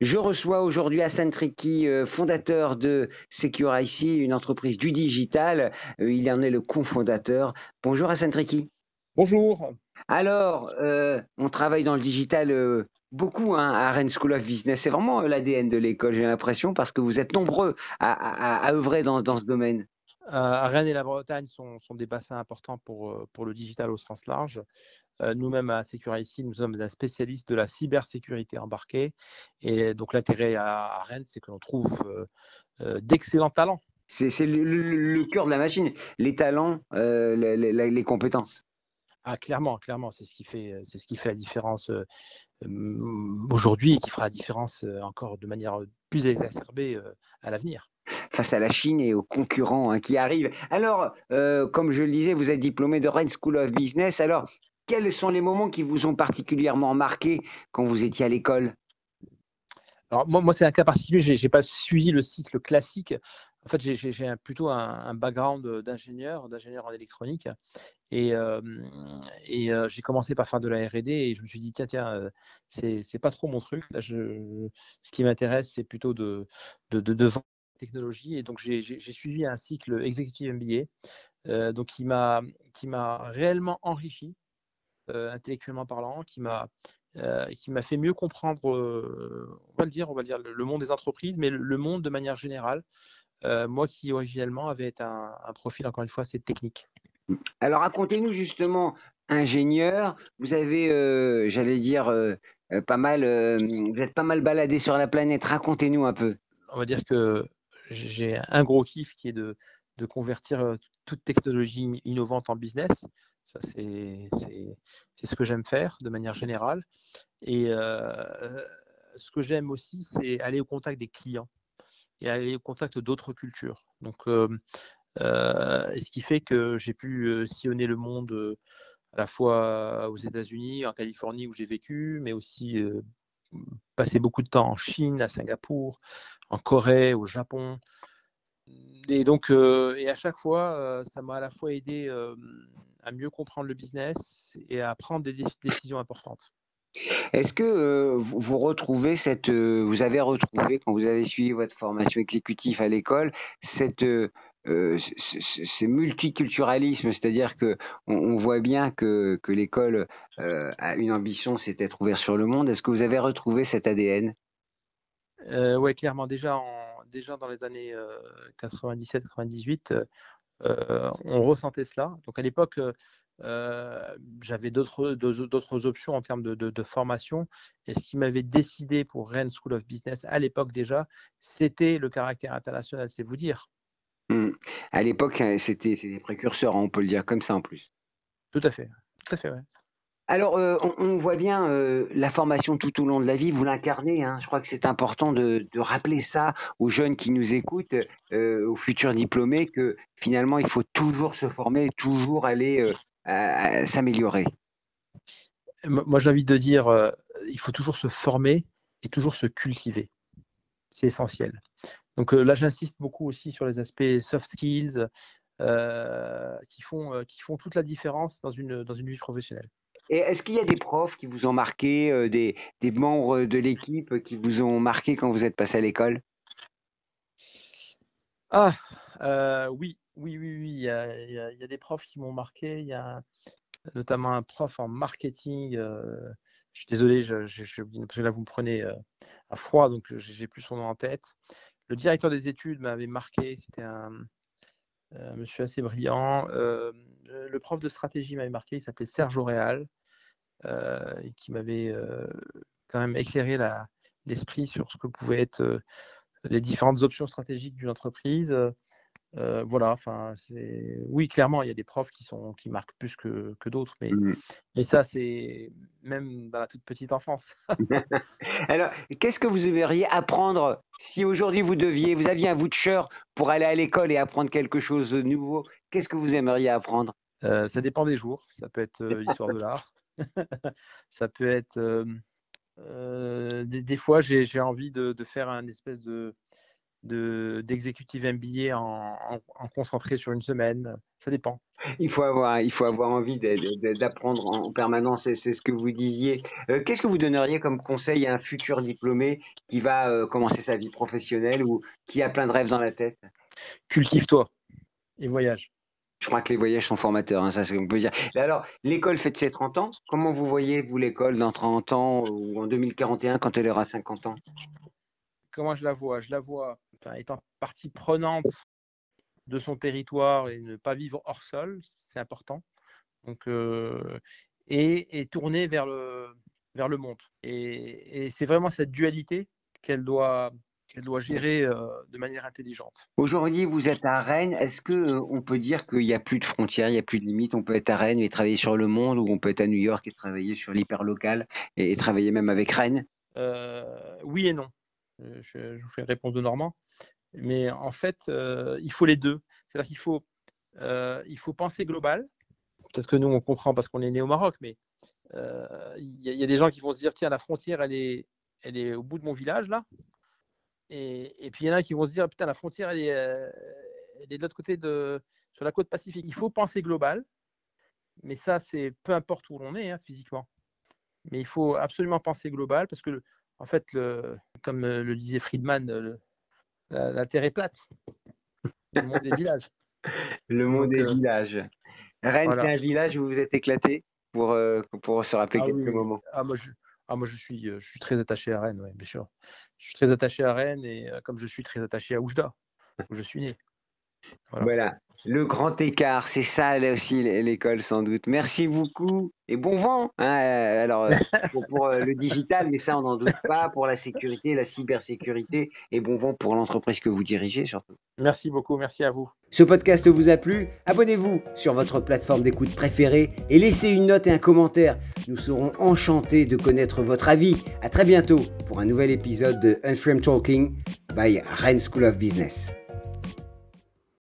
Je reçois aujourd'hui Hassan Triki, fondateur de Secure IC, une entreprise du digital. Il en est le cofondateur. Bonjour Hassan Triki. Bonjour. Alors, on travaille dans le digital beaucoup hein, à Rennes School of Business. C'est vraiment l'ADN de l'école, j'ai l'impression, parce que vous êtes nombreux à œuvrer dans ce domaine. Rennes et la Bretagne sont des bassins importants pour le digital au sens large. Nous-mêmes à Securicy, nous sommes un spécialiste de la cybersécurité embarquée. Et donc l'intérêt à Rennes, c'est que l'on trouve d'excellents talents. C'est le cœur de la machine, les talents, les compétences. Ah, clairement, c'est ce qui fait la différence aujourd'hui et qui fera la différence encore de manière plus exacerbée à l'avenir. Face à la Chine et aux concurrents hein, qui arrivent. Alors, comme je le disais, vous êtes diplômé de Rennes School of Business. Alors, quels sont les moments qui vous ont particulièrement marqué quand vous étiez à l'école? Alors moi c'est un cas particulier, j'ai pas suivi le cycle classique. En fait, plutôt un background d'ingénieur en électronique et j'ai commencé par faire de la R&D et je me suis dit: «Tiens, c'est pas trop mon truc. Là, ce qui m'intéresse, c'est plutôt de vendre la technologie» et donc j'ai suivi un cycle executive MBA, donc qui m'a réellement enrichi, intellectuellement parlant, qui m'a fait mieux comprendre, on va le dire le monde des entreprises, mais le monde de manière générale. Moi qui originellement avait un profil encore une fois assez technique. Alors, racontez-nous justement, ingénieur, vous avez, j'allais dire, pas mal, vous êtes pas mal baladé sur la planète. Racontez-nous un peu. On va dire que j'ai un gros kiff qui est de convertir toute technologie innovante en business. Ça, c'est ce que j'aime faire de manière générale. Et ce que j'aime aussi, c'est aller au contact des clients et aller au contact d'autres cultures. Donc, ce qui fait que j'ai pu sillonner le monde à la fois aux États-Unis, en Californie où j'ai vécu, mais aussi passer beaucoup de temps en Chine, à Singapour, en Corée, au Japon. Et donc, et à chaque fois, ça m'a à la fois aidé à mieux comprendre le business et à prendre des décisions importantes. Est-ce que vous retrouvez vous avez retrouvé quand vous avez suivi votre formation exécutive à l'école cette ce multiculturalisme, c'est-à-dire que on voit bien que l'école a une ambition, c'est d'être ouvert sur le monde. Est-ce que vous avez retrouvé cet ADN? Ouais, clairement, déjà dans les années 97-98, on ressentait cela. Donc à l'époque, j'avais d'autres options en termes de formation. Et ce qui m'avait décidé pour Rennes School of Business à l'époque déjà, c'était le caractère international, c'est vous dire. Mmh. À l'époque, c'est des précurseurs, hein, on peut le dire comme ça en plus. Tout à fait, tout à fait, ouais. Alors, on voit bien, la formation tout au long de la vie, vous l'incarnez, hein. Je crois que c'est important de rappeler ça aux jeunes qui nous écoutent, aux futurs diplômés, que finalement il faut toujours se former, toujours aller, à s'améliorer. Moi, j'ai envie de dire, il faut toujours se former et toujours se cultiver. C'est essentiel. Donc là, j'insiste beaucoup aussi sur les aspects soft skills qui font toute la différence dans une vie professionnelle. Et est-ce qu'il y a des profs qui vous ont marqué, des membres de l'équipe qui vous ont marqué quand vous êtes passé à l'école? Ah, oui, oui, oui, oui, il y a des profs qui m'ont marqué. Il y a notamment un prof en marketing, je suis désolé, j'ai oublié parce que là, vous me prenez, à froid, donc j'ai plus son nom en tête. Le directeur des études m'avait marqué, c'était un monsieur assez brillant. Le prof de stratégie m'avait marqué, il s'appelait Serge Auréal, et qui m'avait, quand même éclairé l'esprit sur ce que pouvaient être, les différentes options stratégiques d'une entreprise. Voilà, enfin, oui, clairement, il y a des profs qui marquent plus que d'autres, Mmh. mais ça, c'est même dans la toute petite enfance. Alors, qu'est-ce que vous aimeriez apprendre si aujourd'hui vous aviez un voucher pour aller à l'école et apprendre quelque chose de nouveau? Qu'est-ce que vous aimeriez apprendre? Ça dépend des jours. Ça peut être l'histoire de l'art. Ça peut être des fois, j'ai envie de faire un espèce d'executive MBA en concentré sur une semaine. Ça dépend. Il faut avoir envie d'apprendre en permanence, c'est ce que vous disiez. Qu'est-ce que vous donneriez comme conseil à un futur diplômé qui va commencer sa vie professionnelle ou qui a plein de rêves dans la tête? Cultive-toi et voyage. Je crois que les voyages sont formateurs, hein, ça c'est ce qu'on peut dire. Et alors, l'école fête ses 30 ans. Comment vous voyez, vous, l'école dans 30 ans ou en 2041 quand elle aura 50 ans? Comment je la vois? Je la vois étant partie prenante de son territoire et ne pas vivre hors sol, c'est important. Donc, et tourner vers le monde. Et c'est vraiment cette dualité qu'elle doit gérer de manière intelligente. Aujourd'hui, vous êtes à Rennes. Est-ce que on peut dire qu'il n'y a plus de frontières, il n'y a plus de limites? On peut être à Rennes et travailler sur le monde, ou on peut être à New York et travailler sur l'hyperlocal et travailler même avec Rennes? Oui et non. Je vous fais une réponse de Normand. Mais en fait, il faut les deux. C'est-à-dire qu'il faut penser global. Peut-être que nous, on comprend parce qu'on est né au Maroc, mais il y a des gens qui vont se dire, tiens, la frontière, elle est au bout de mon village, là. Et puis, il y en a qui vont se dire, putain, la frontière, elle est de l'autre côté, sur la côte Pacifique. Il faut penser global, mais ça, c'est peu importe où l'on est, hein, physiquement. Mais il faut absolument penser global parce que, en fait, comme le disait Friedman, la Terre est plate. Le monde est village. Le monde est village. Rennes, Voilà. c'est un village où vous vous êtes éclaté pour se rappeler quelques moments. Moi, je suis très attaché à Rennes, ouais, bien sûr. Je suis très attaché à Rennes et comme je suis très attaché à Oujda, où je suis né. Voilà. Le grand écart, c'est ça là aussi l'école sans doute. Merci beaucoup et bon vent, hein, alors pour le digital, mais ça on n'en doute pas, pour la sécurité, la cybersécurité, et bon vent pour l'entreprise que vous dirigez surtout. Merci beaucoup, merci à vous. Ce podcast vous a plu? Abonnez-vous sur votre plateforme d'écoute préférée et laissez une note et un commentaire. Nous serons enchantés de connaître votre avis. À très bientôt pour un nouvel épisode de Unframed Talking by Rennes School of Business.